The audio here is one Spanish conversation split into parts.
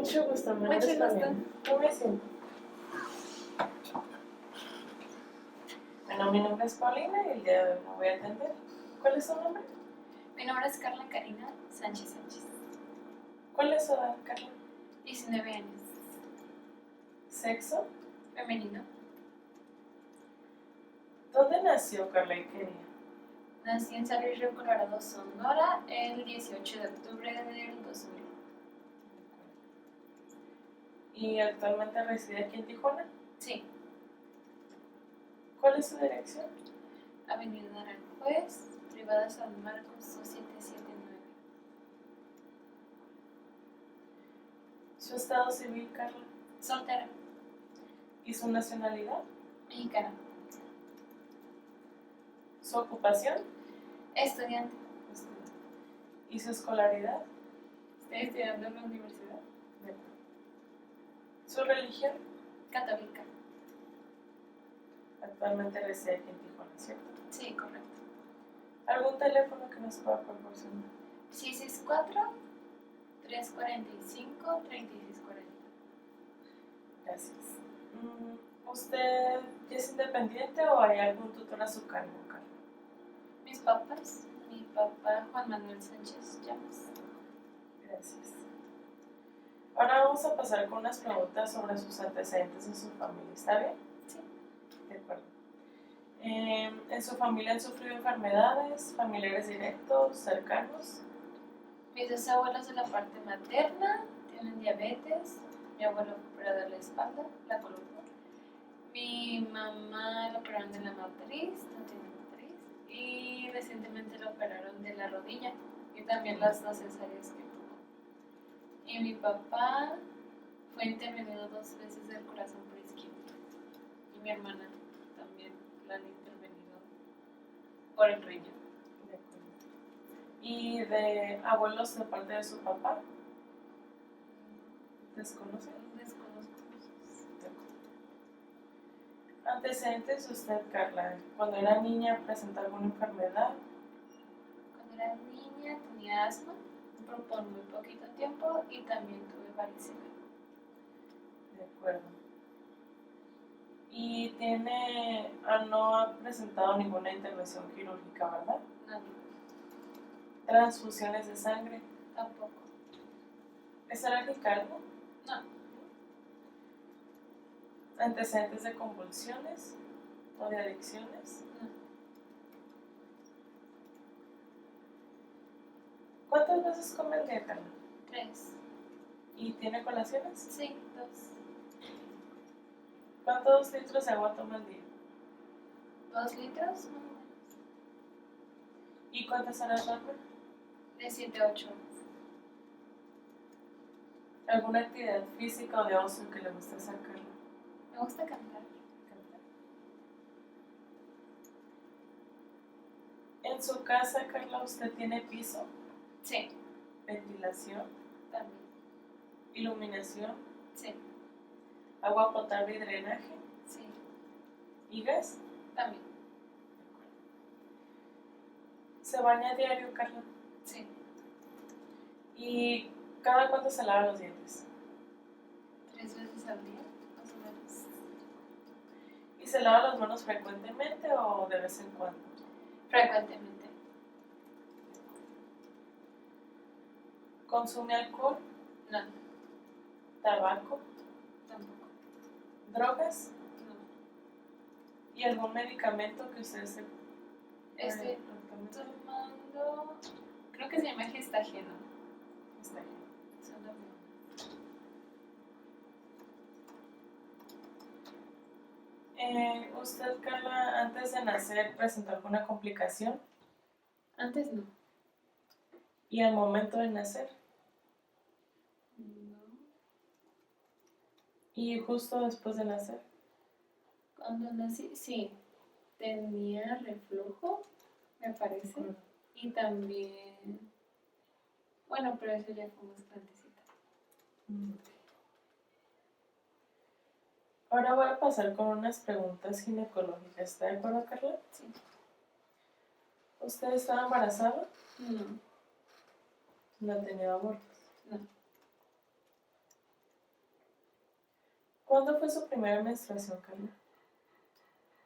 Mucho gusto, mi nombre Mucho es gusto. Pamela. ¿Cómo me siento? Bueno, mi nombre es Paulina y el día de hoy me voy a atender. ¿Cuál es su nombre? Mi nombre es Carla Karina Sánchez Sánchez. ¿Cuál es su edad, Carla? 19 años. ¿Sexo? Femenino. ¿Dónde nació Carla y qué día? Nací en San Luis Río Colorado, Sonora, el 18 de octubre del 2000. ¿Y actualmente reside aquí en Tijuana? Sí, ¿Cuál es su dirección? Avenida Aranjuez, Privada San Marcos 2779. ¿Su estado civil, Carla? Soltera, ¿Y su nacionalidad? mexicana. ¿Su ocupación? Estudiante. ¿Y su escolaridad? Estoy estudiando en la universidad. De acuerdo. ¿Su religión? Católica. Actualmente reside aquí en Tijuana, ¿cierto? Sí, correcto. ¿Algún teléfono que nos pueda proporcionar? 664-345-3640. Gracias. ¿Usted es independiente o hay algún tutor a su cargo, Carla? Mis papás, mi papá Juan Manuel Sánchez Llamas. Gracias. Ahora vamos a pasar con unas preguntas sobre sus antecedentes en su familia, ¿está bien? Sí. De acuerdo. ¿En su familia han sufrido enfermedades, familiares directos, cercanos? Mis dos abuelos de la parte materna tienen diabetes. Mi abuelo fue operado de la espalda, la columna. Mi mamá la operaron de la matriz, no tiene matriz. Y recientemente la operaron de la rodilla y también las dos cesáreas que tuvo. Y mi papá fue intervenido 2 veces del corazón por isquemia. Y mi hermana también la han intervenido por el riñón. De acuerdo. ¿Y de abuelos de parte de su papá? ¿Desconoce? Desconozco. De acuerdo. ¿Antecedentes de usted, Carla? Cuando era niña, presentó alguna enfermedad? Cuando era niña tenía asma por muy poquito tiempo y también tuve varicela. De acuerdo. ¿Y no ha presentado ninguna intervención quirúrgica, verdad? No, ¿Transfusiones de sangre? tampoco. ¿Es alérgica a algo? No, ¿Antecedentes de convulsiones o de adicciones? no. ¿Cuántas veces come al día, Carla? 3. ¿Y tiene colaciones? Sí, 2. ¿Cuántos litros de agua toma al día? 2 litros, ¿Y cuántas horas duerme? de 7 a 8. ¿Alguna actividad física o de ocio que le guste hacer, Carla? Me gusta cantar. ¿En su casa, Carla, usted tiene piso, Sí, ventilación, también. iluminación, Sí, agua potable y drenaje sí, y gas? también. ¿Se baña a diario, Carla? Sí, ¿Y cada cuánto se lava los dientes? 3 veces al día, más o menos. ¿Y se lava las manos frecuentemente o de vez en cuando? Frecuentemente. ¿Consume alcohol, No, tabaco, tampoco. drogas No. y algún medicamento que usted se Estoy actualmente? tomando, creo que se llama gestageno. Está bien. Son hormonas. ¿Usted, Carla, antes de nacer presentó alguna complicación? Antes no. ¿Y al momento de nacer? No. ¿Y justo después de nacer? Cuando nací, sí. Tenía reflujo, me parece. Y también, bueno, pero eso ya fue más grandecita. Ahora voy a pasar con unas preguntas ginecológicas. ¿Está de acuerdo, Carla? Sí. ¿Usted estaba embarazada? No. ¿No ha tenido abortos? No. ¿Cuándo fue su primera menstruación, Carla?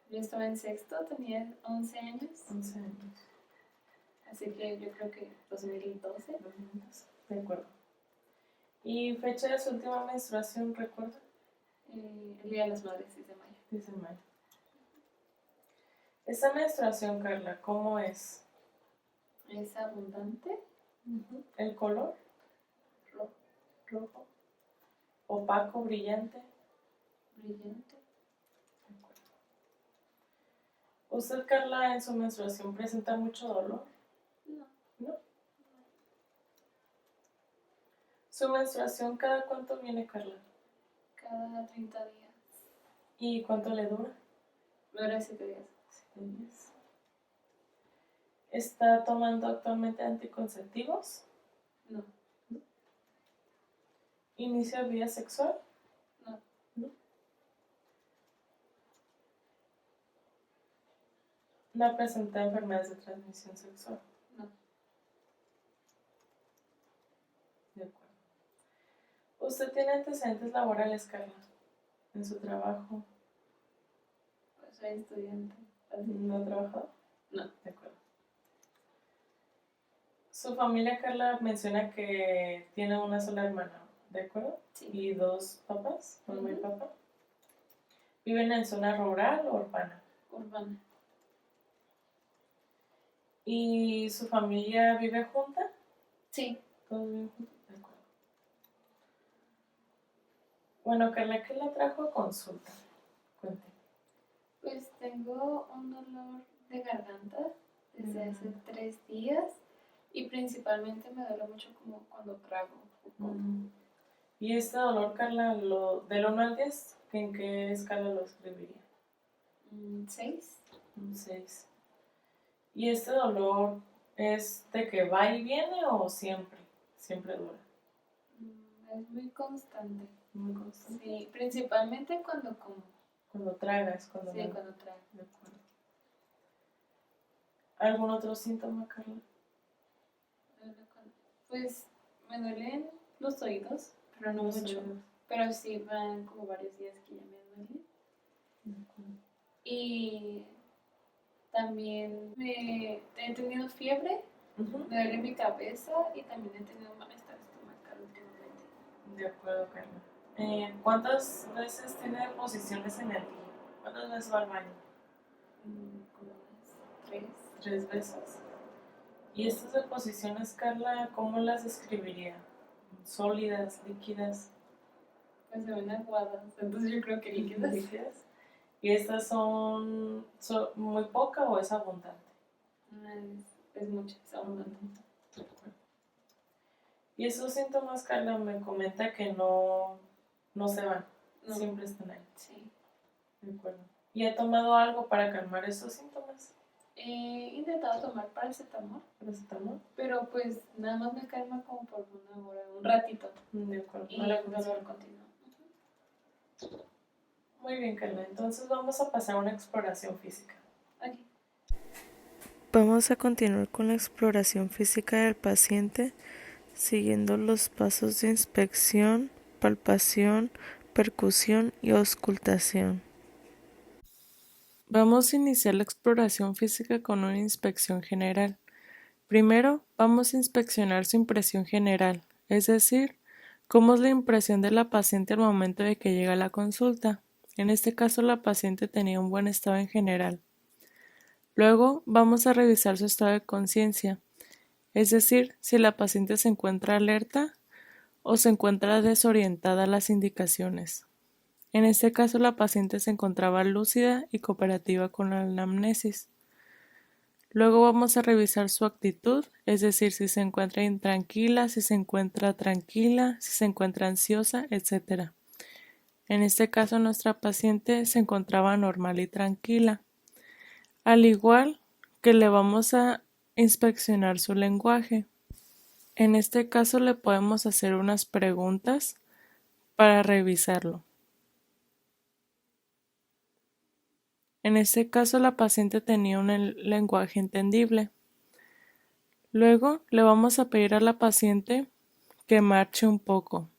Yo estaba en sexto, tenía 11 años, 11 años. así que yo creo que 2012. 2012. De acuerdo. ¿Y fecha de su última menstruación, recuerda? El Día de las Madres, 6 de mayo. 10 de mayo. Esta menstruación, Carla, ¿cómo es? Es abundante, ¿El color? rojo, Rojo. ¿Opaco, brillante? brillante. De acuerdo. ¿Usted, Carla, en su menstruación presenta mucho dolor? No, ¿No? ¿Su menstruación cada cuánto viene, Carla? cada 30 días. ¿Y cuánto le dura? Dura 7 días. 7 días. ¿Está tomando actualmente anticonceptivos? No, ¿Inicio de vida sexual? no, ¿No? ¿No presenta enfermedades de transmisión sexual? no. De acuerdo. ¿Usted tiene antecedentes laborales, Carla? ¿En su trabajo? Pues soy estudiante. Así. ¿No ha trabajado? No. De acuerdo. Su familia, Carla, menciona que tiene una sola hermana, ¿de acuerdo? Sí. Y 2 papás, mamá y Ujú. papá. ¿Viven en zona rural o urbana? Urbana. ¿Y su familia vive junta? Sí. ¿Todos viven juntos? De acuerdo. Bueno, Carla, ¿qué la trajo a consulta? Cuente. Pues tengo un dolor de garganta desde hace 3 días y principalmente me duele mucho como cuando trago o como. ¿Y este dolor, Carla, del 1 al 10, en qué escala lo escribiría? 6. Un 6. ¿Y este dolor es de que va y viene o siempre? Siempre dura. Es muy constante. Muy constante. Sí, principalmente cuando como. Cuando tragas, cuando Sí, no. cuando trago. De acuerdo. ¿Algún otro síntoma, Carla? Pues me duelen los oídos, pero no Los mucho. oídos. Pero sí van como varios días que ya me duelen. De acuerdo. Y también he tenido fiebre, Ujú. me duele mi cabeza y también he tenido malestar estomacal últimamente. De acuerdo, Carla. ¿Cuántas veces tiene deposiciones en el día? ¿Cuántas veces va al baño? Como unas 3. 3 veces. ¿Y estas deposiciones, Carla, cómo las describiría? ¿Sólidas, líquidas? Pues se ven aguadas, entonces yo creo que líquidas. ¿Líquidas? ¿Y estas son muy poca o es abundante? Es mucho, es abundante. De acuerdo. Y esos síntomas, Carla, me comenta que no se van, No. siempre están ahí. Sí. De acuerdo. ¿Y ha tomado algo para calmar esos síntomas? He intentado tomar paracetamol, ¿Paracetamol? pero pues nada más me calma como por una hora, un ratito. De acuerdo. Y No le el dolor funciona. continúa. Muy bien, Carla. Entonces vamos a pasar a una exploración física. Aquí. Vamos a continuar con la exploración física del paciente, siguiendo los pasos de inspección, palpación, percusión y auscultación. Vamos a iniciar la exploración física con una inspección general. Primero, vamos a inspeccionar su impresión general, es decir, cómo es la impresión de la paciente al momento de que llega a la consulta. En este caso, la paciente tenía un buen estado en general. Luego, vamos a revisar su estado de conciencia, es decir, si la paciente se encuentra alerta o se encuentra desorientada a las indicaciones. En este caso, la paciente se encontraba lúcida y cooperativa con la anamnesis. Luego vamos a revisar su actitud, es decir, si se encuentra intranquila, si se encuentra tranquila, si se encuentra ansiosa, etc. En este caso, nuestra paciente se encontraba normal y tranquila. Al igual que le vamos a inspeccionar su lenguaje. En este caso le podemos hacer unas preguntas para revisarlo. En este caso la paciente tenía un lenguaje entendible. Luego le vamos a pedir a la paciente que marche un poco.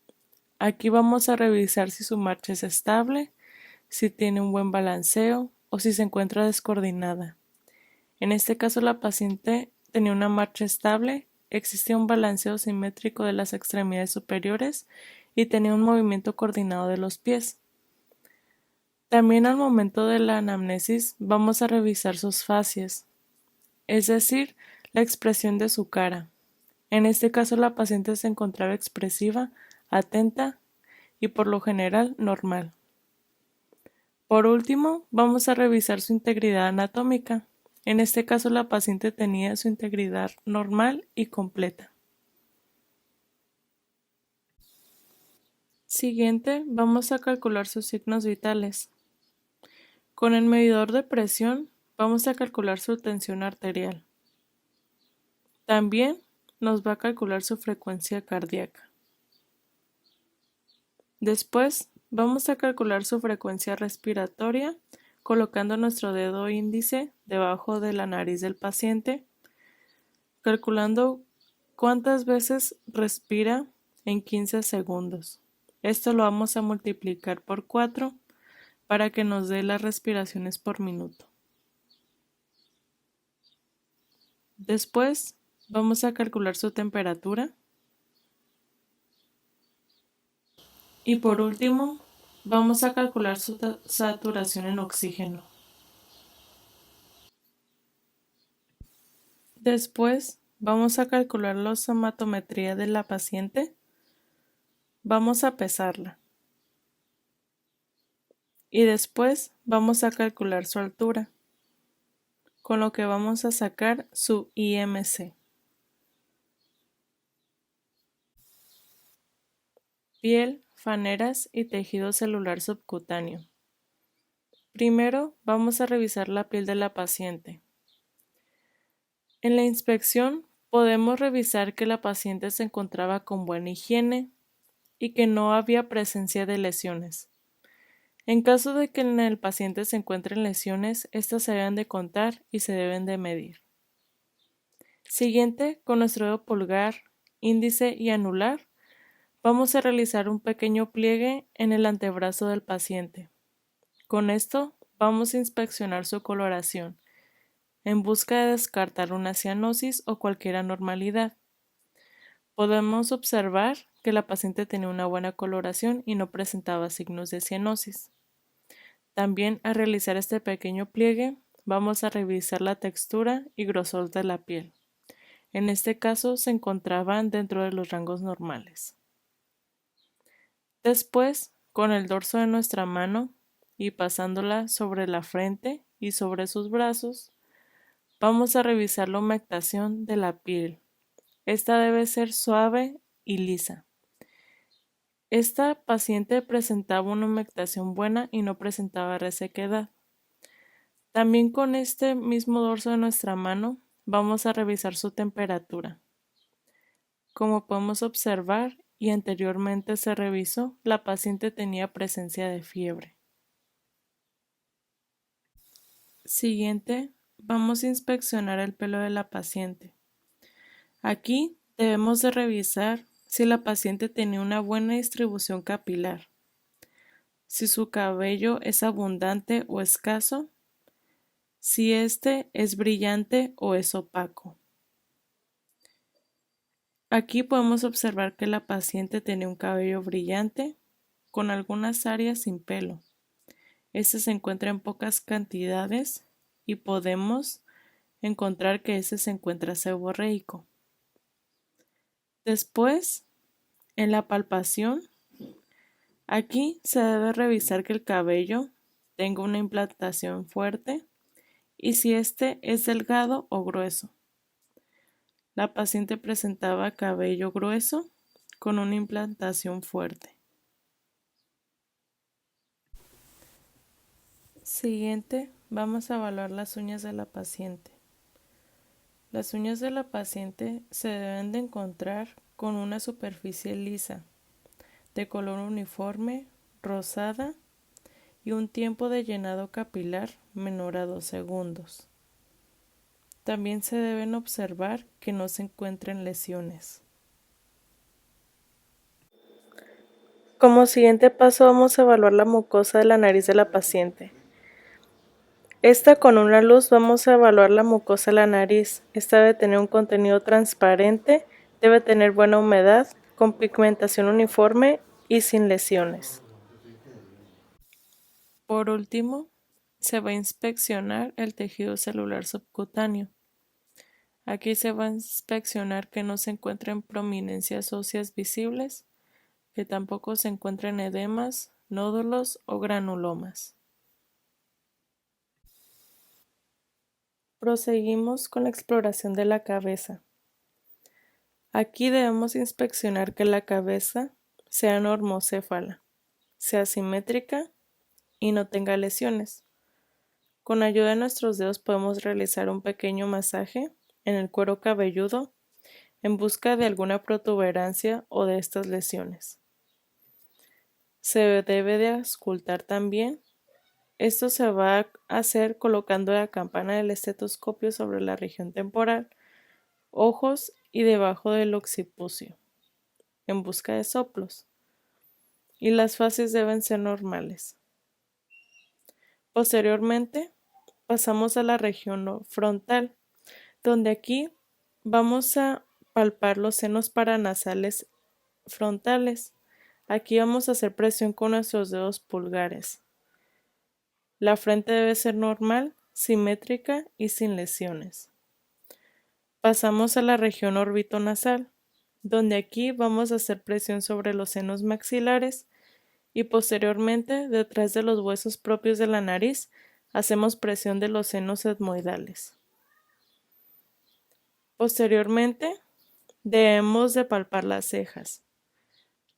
Aquí vamos a revisar si su marcha es estable, si tiene un buen balanceo o si se encuentra descoordinada. En este caso la paciente tenía una marcha estable, existía un balanceo simétrico de las extremidades superiores y tenía un movimiento coordinado de los pies. También al momento de la anamnesis vamos a revisar sus facies, es decir, la expresión de su cara. En este caso la paciente se encontraba expresiva, atenta y por lo general normal. Por último, vamos a revisar su integridad anatómica. En este caso la paciente tenía su integridad normal y completa. Siguiente, vamos a calcular sus signos vitales. Con el medidor de presión vamos a calcular su tensión arterial. También nos va a calcular su frecuencia cardíaca. Después vamos a calcular su frecuencia respiratoria colocando nuestro dedo índice debajo de la nariz del paciente, calculando cuántas veces respira en 15 segundos. Esto lo vamos a multiplicar por 4 para que nos dé las respiraciones por minuto. Después vamos a calcular su temperatura. Y por último, vamos a calcular su saturación en oxígeno. Después, vamos a calcular la osmometría de la paciente. Vamos a pesarla. Y después, vamos a calcular su altura, con lo que vamos a sacar su IMC. Piel, faneras y tejido celular subcutáneo. Primero, vamos a revisar la piel de la paciente. En la inspección podemos revisar que la paciente se encontraba con buena higiene y que no había presencia de lesiones. En caso de que en el paciente se encuentren lesiones, estas se deben de contar y se deben de medir. Siguiente, con nuestro dedo pulgar, índice y anular, vamos a realizar un pequeño pliegue en el antebrazo del paciente. Con esto vamos a inspeccionar su coloración, en busca de descartar una cianosis o cualquier anormalidad. Podemos observar que la paciente tenía una buena coloración y no presentaba signos de cianosis. También al realizar este pequeño pliegue, vamos a revisar la textura y grosor de la piel. En este caso se encontraban dentro de los rangos normales. Después, con el dorso de nuestra mano y pasándola sobre la frente y sobre sus brazos, vamos a revisar la humectación de la piel. Esta debe ser suave y lisa. Esta paciente presentaba una humectación buena y no presentaba resequedad. También con este mismo dorso de nuestra mano vamos a revisar su temperatura. Como podemos observar y anteriormente se revisó, la paciente tenía presencia de fiebre. Siguiente, vamos a inspeccionar el pelo de la paciente. Aquí debemos de revisar si la paciente tenía una buena distribución capilar, si su cabello es abundante o escaso, si este es brillante o es opaco. Aquí podemos observar que la paciente tenía un cabello brillante con algunas áreas sin pelo. Este se encuentra en pocas cantidades y podemos encontrar que este se encuentra seborreico. Después, en la palpación, aquí se debe revisar que el cabello tenga una implantación fuerte y si este es delgado o grueso. La paciente presentaba cabello grueso con una implantación fuerte. Siguiente, vamos a evaluar las uñas de la paciente. Las uñas de la paciente se deben de encontrar con una superficie lisa, de color uniforme, rosada y un tiempo de llenado capilar menor a 2 segundos. También se deben observar que no se encuentren lesiones. Como siguiente paso vamos a evaluar la mucosa de la nariz de la paciente. Con una luz vamos a evaluar la mucosa de la nariz. Esta debe tener un contenido transparente, debe tener buena humedad, con pigmentación uniforme y sin lesiones. Por último, se va a inspeccionar el tejido celular subcutáneo. Aquí se va a inspeccionar que no se encuentren prominencias óseas visibles, que tampoco se encuentren edemas, nódulos o granulomas. Proseguimos con la exploración de la cabeza. Aquí debemos inspeccionar que la cabeza sea normocéfala, sea simétrica y no tenga lesiones. Con ayuda de nuestros dedos podemos realizar un pequeño masaje en el cuero cabelludo en busca de alguna protuberancia o de estas lesiones. Se debe de auscultar también. Esto se va a hacer colocando la campana del estetoscopio sobre la región temporal, ojos y debajo del occipucio, en busca de soplos. Y las fases deben ser normales. Posteriormente, pasamos a la región frontal, donde aquí vamos a palpar los senos paranasales frontales. Aquí vamos a hacer presión con nuestros dedos pulgares. La frente debe ser normal, simétrica y sin lesiones. Pasamos a la región orbitonasal, donde aquí vamos a hacer presión sobre los senos maxilares y posteriormente, detrás de los huesos propios de la nariz, hacemos presión de los senos etmoidales. Posteriormente, debemos de palpar las cejas.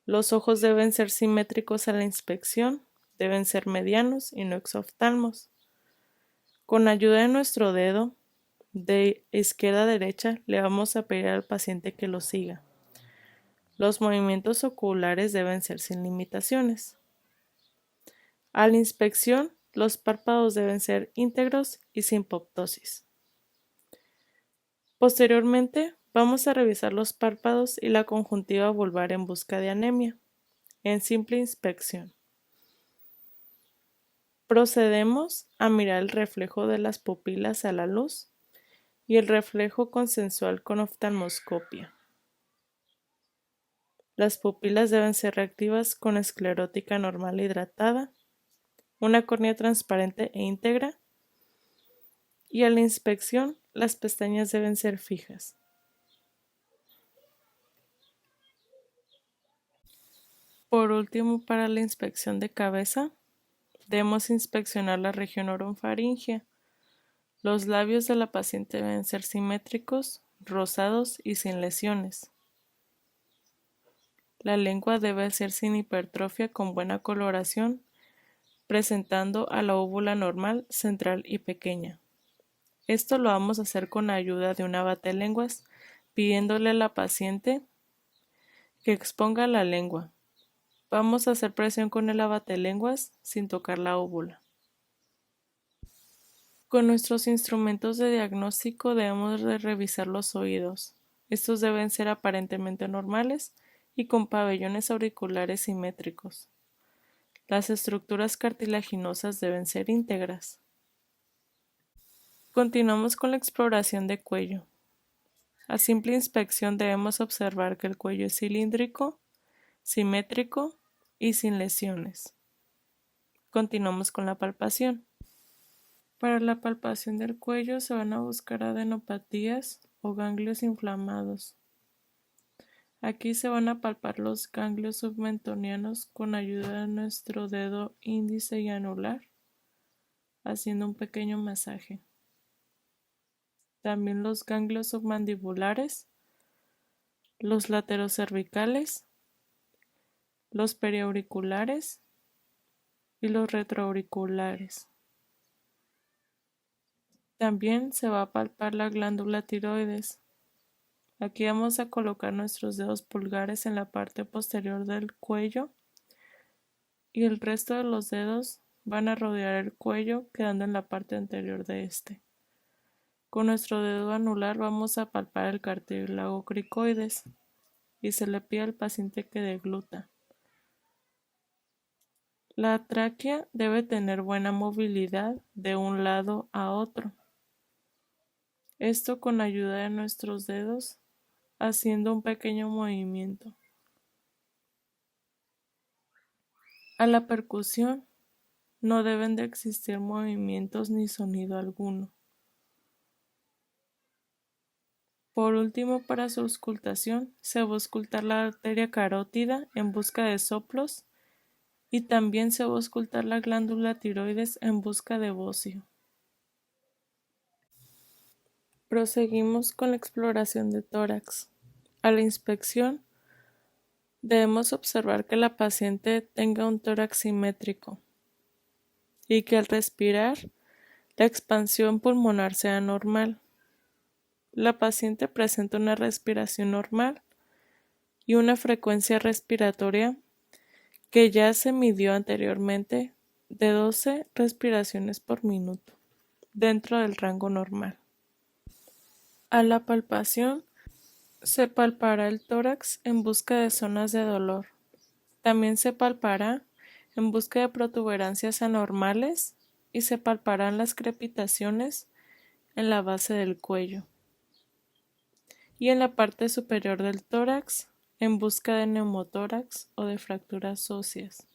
Los ojos deben ser simétricos a la inspección, deben ser medianos y no exoftalmos. Con ayuda de nuestro dedo, de izquierda a derecha, le vamos a pedir al paciente que lo siga. Los movimientos oculares deben ser sin limitaciones. A la inspección, los párpados deben ser íntegros y sin ptosis. Posteriormente, vamos a revisar los párpados y la conjuntiva vulvar en busca de anemia, en simple inspección. Procedemos a mirar el reflejo de las pupilas a la luz y el reflejo consensual con oftalmoscopia. Las pupilas deben ser reactivas con esclerótica normal hidratada, una córnea transparente e íntegra, y a la inspección las pestañas deben ser fijas. Por último, para la inspección de cabeza, debemos inspeccionar la región orofaringea. Los labios de la paciente deben ser simétricos, rosados y sin lesiones. La lengua debe ser sin hipertrofia con buena coloración, presentando a la úvula normal, central y pequeña. Esto lo vamos a hacer con ayuda de una batelenguas, pidiéndole a la paciente que exponga la lengua. Vamos a hacer presión con el abatelenguas sin tocar la óvula. Con nuestros instrumentos de diagnóstico debemos de revisar los oídos. Estos deben ser aparentemente normales y con pabellones auriculares simétricos. Las estructuras cartilaginosas deben ser íntegras. Continuamos con la exploración de cuello. A simple inspección debemos observar que el cuello es cilíndrico, simétrico y sin lesiones. Continuamos con la palpación. Para la palpación del cuello se van a buscar adenopatías o ganglios inflamados. Aquí se van a palpar los ganglios submentonianos con ayuda de nuestro dedo índice y anular, haciendo un pequeño masaje. También los ganglios submandibulares, los laterocervicales, los periauriculares y los retroauriculares. También se va a palpar la glándula tiroides. Aquí vamos a colocar nuestros dedos pulgares en la parte posterior del cuello y el resto de los dedos van a rodear el cuello quedando en la parte anterior de este. Con nuestro dedo anular vamos a palpar el cartílago cricoides y se le pide al paciente que degluta. La tráquea debe tener buena movilidad de un lado a otro. Esto con ayuda de nuestros dedos, haciendo un pequeño movimiento. A la percusión no deben de existir movimientos ni sonido alguno. Por último, para su auscultación, se va a auscultar la arteria carótida en busca de soplos y también se va a auscultar la glándula tiroides en busca de bocio. Proseguimos con la exploración de tórax. A la inspección, debemos observar que la paciente tenga un tórax simétrico y que al respirar, la expansión pulmonar sea normal. La paciente presenta una respiración normal y una frecuencia respiratoria que ya se midió anteriormente de 12 respiraciones por minuto, dentro del rango normal. A la palpación, se palpará el tórax en busca de zonas de dolor. También se palpará en busca de protuberancias anormales y se palparán las crepitaciones en la base del cuello y en la parte superior del tórax en busca de neumotórax o de fracturas óseas.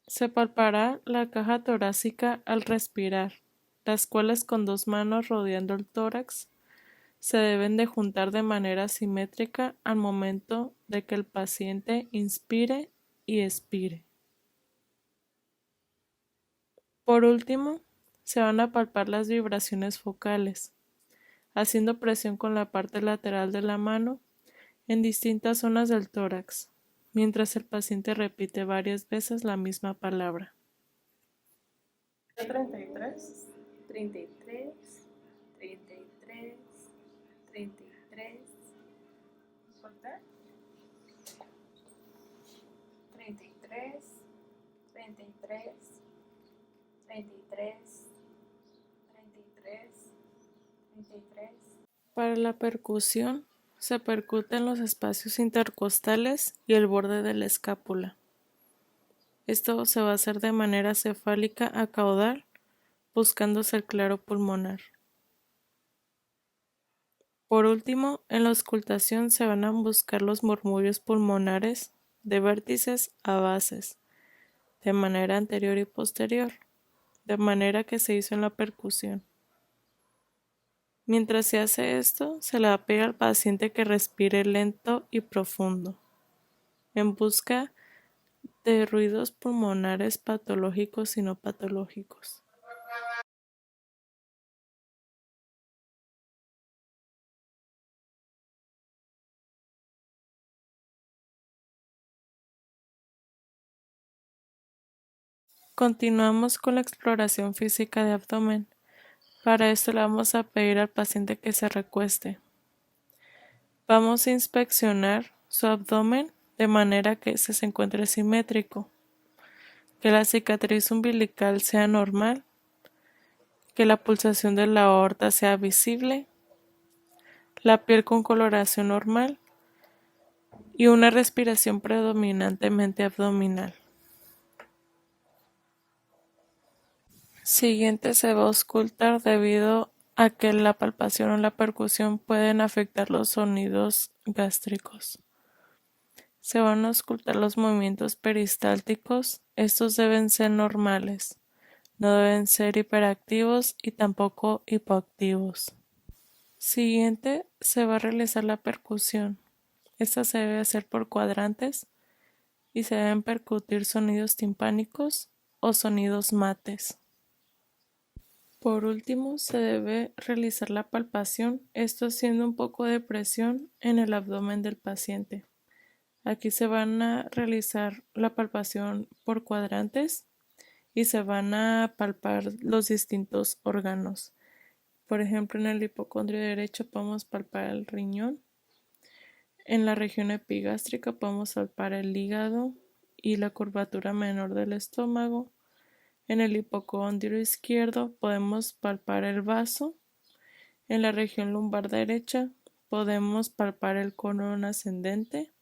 Se palpará la caja torácica al respirar, las cuales con 2 manos rodeando el tórax se deben de juntar de manera simétrica al momento de que el paciente inspire y expire. Por último, se van a palpar las vibraciones focales, haciendo presión con la parte lateral de la mano en distintas zonas del tórax, mientras el paciente repite varias veces la misma palabra. 33. 33, 33, 33, Fuerte. 33, 33, 33, 33, 33. Para la percusión, se percuten los espacios intercostales y el borde de la escápula. Esto se va a hacer de manera cefálica a caudal, buscándose el claro pulmonar. Por último, en la auscultación se van a buscar los murmullos pulmonares de vértices a bases, de manera anterior y posterior, de manera que se hizo en la percusión. Mientras se hace esto, se le va a pedir al paciente que respire lento y profundo, en busca de ruidos pulmonares patológicos y no patológicos. Continuamos con la exploración física de abdomen. Para esto le vamos a pedir al paciente que se recueste. Vamos a inspeccionar su abdomen de manera que éste se encuentre simétrico, que la cicatriz umbilical sea normal, que la pulsación de la aorta sea visible, la piel con coloración normal y una respiración predominantemente abdominal. Siguiente se va a auscultar debido a que la palpación o la percusión pueden afectar los sonidos gástricos. Se van a auscultar los movimientos peristálticos. Estos deben ser normales, no deben ser hiperactivos y tampoco hipoactivos. Siguiente se va a realizar la percusión. Esta se debe hacer por cuadrantes y se deben percutir sonidos timpánicos o sonidos mates. Por último, se debe realizar la palpación, esto haciendo un poco de presión en el abdomen del paciente. Aquí se van a realizar la palpación por cuadrantes y se van a palpar los distintos órganos. Por ejemplo, en el hipocondrio derecho podemos palpar el riñón. En la región epigástrica podemos palpar el hígado y la curvatura menor del estómago. En el hipocondrio izquierdo podemos palpar el vaso. En la región lumbar derecha podemos palpar el colon ascendente.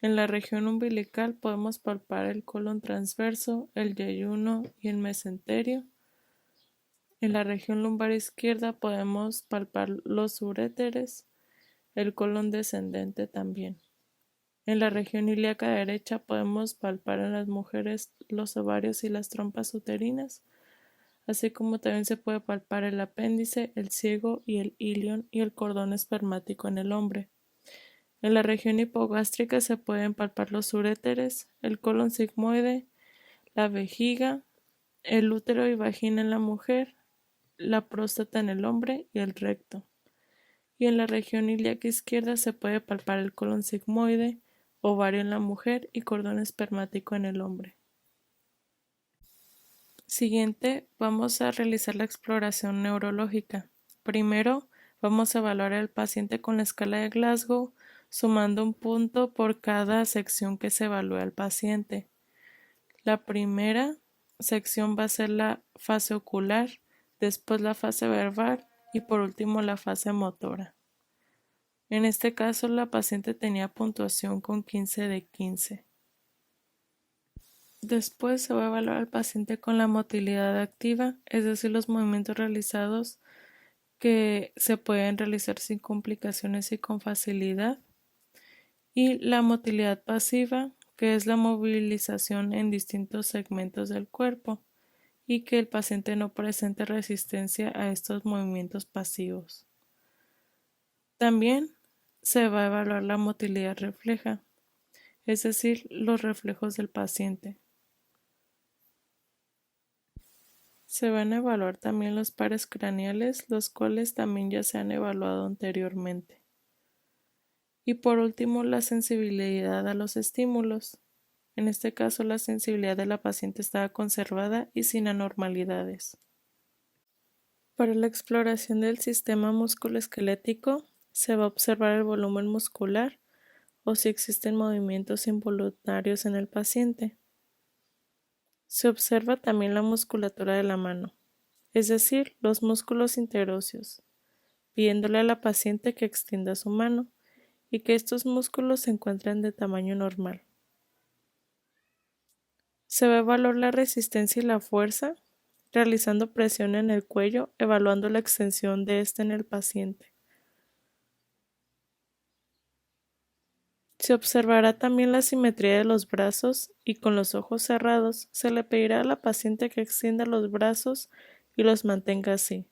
En la región umbilical podemos palpar el colon transverso, el yeyuno y el mesenterio. En la región lumbar izquierda podemos palpar los uréteres, el colon descendente también. En la región ilíaca derecha podemos palpar en las mujeres los ovarios y las trompas uterinas, así como también se puede palpar el apéndice, el ciego y el ilion y el cordón espermático en el hombre. En la región hipogástrica se pueden palpar los uréteres, el colon sigmoide, la vejiga, el útero y vagina en la mujer, la próstata en el hombre y el recto. Y en la región ilíaca izquierda se puede palpar el colon sigmoide, ovario en la mujer y cordón espermático en el hombre. Siguiente, vamos a realizar la exploración neurológica. Primero, vamos a evaluar al paciente con la escala de Glasgow, sumando un punto por cada sección que se evalúe al paciente. La primera sección va a ser la fase ocular, después la fase verbal y por último la fase motora. En este caso, la paciente tenía puntuación con 15 de 15. Después se va a evaluar al paciente con la motilidad activa, es decir, los movimientos realizados que se pueden realizar sin complicaciones y con facilidad. Y la motilidad pasiva, que es la movilización en distintos segmentos del cuerpo y que el paciente no presente resistencia a estos movimientos pasivos. También se va a evaluar la motilidad refleja, es decir, los reflejos del paciente. Se van a evaluar también los pares craneales, los cuales también ya se han evaluado anteriormente. Y por último, la sensibilidad a los estímulos. En este caso, la sensibilidad de la paciente estaba conservada y sin anormalidades. Para la exploración del sistema musculoesquelético, se va a observar el volumen muscular o si existen movimientos involuntarios en el paciente. Se observa también la musculatura de la mano, es decir, los músculos interóseos, pidiéndole a la paciente que extienda su mano y que estos músculos se encuentren de tamaño normal. Se va a evaluar la resistencia y la fuerza, realizando presión en el cuello, evaluando la extensión de este en el paciente. Se observará también la simetría de los brazos y con los ojos cerrados se le pedirá a la paciente que extienda los brazos y los mantenga así.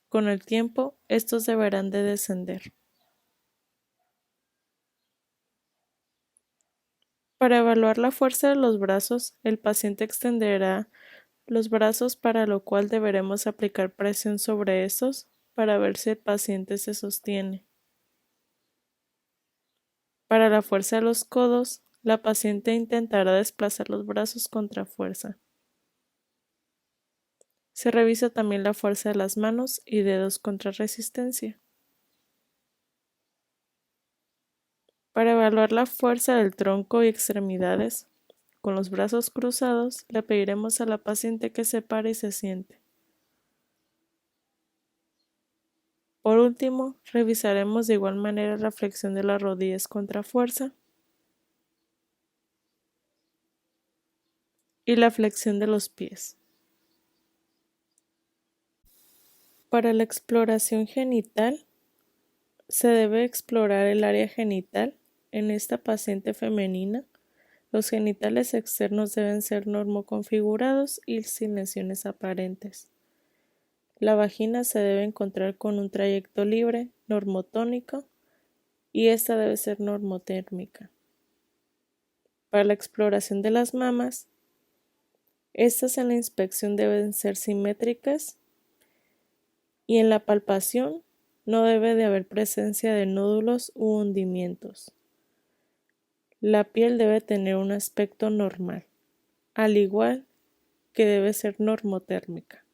Con el tiempo, estos deberán de descender. Para evaluar la fuerza de los brazos, el paciente extenderá los brazos, para lo cual deberemos aplicar presión sobre estos para ver si el paciente se sostiene. Para la fuerza de los codos, la paciente intentará desplazar los brazos contra fuerza. Se revisa también la fuerza de las manos y dedos contra resistencia. Para evaluar la fuerza del tronco y extremidades, con los brazos cruzados, le pediremos a la paciente que se pare y se siente. Por último, revisaremos de igual manera la flexión de las rodillas contra fuerza y la flexión de los pies. Para la exploración genital, se debe explorar el área genital. En esta paciente femenina, los genitales externos deben ser normoconfigurados y sin lesiones aparentes. La vagina se debe encontrar con un trayecto libre, normotónico, y esta debe ser normotérmica. Para la exploración de las mamas, estas en la inspección deben ser simétricas y en la palpación no debe de haber presencia de nódulos u hundimientos. La piel debe tener un aspecto normal, al igual que debe ser normotérmica.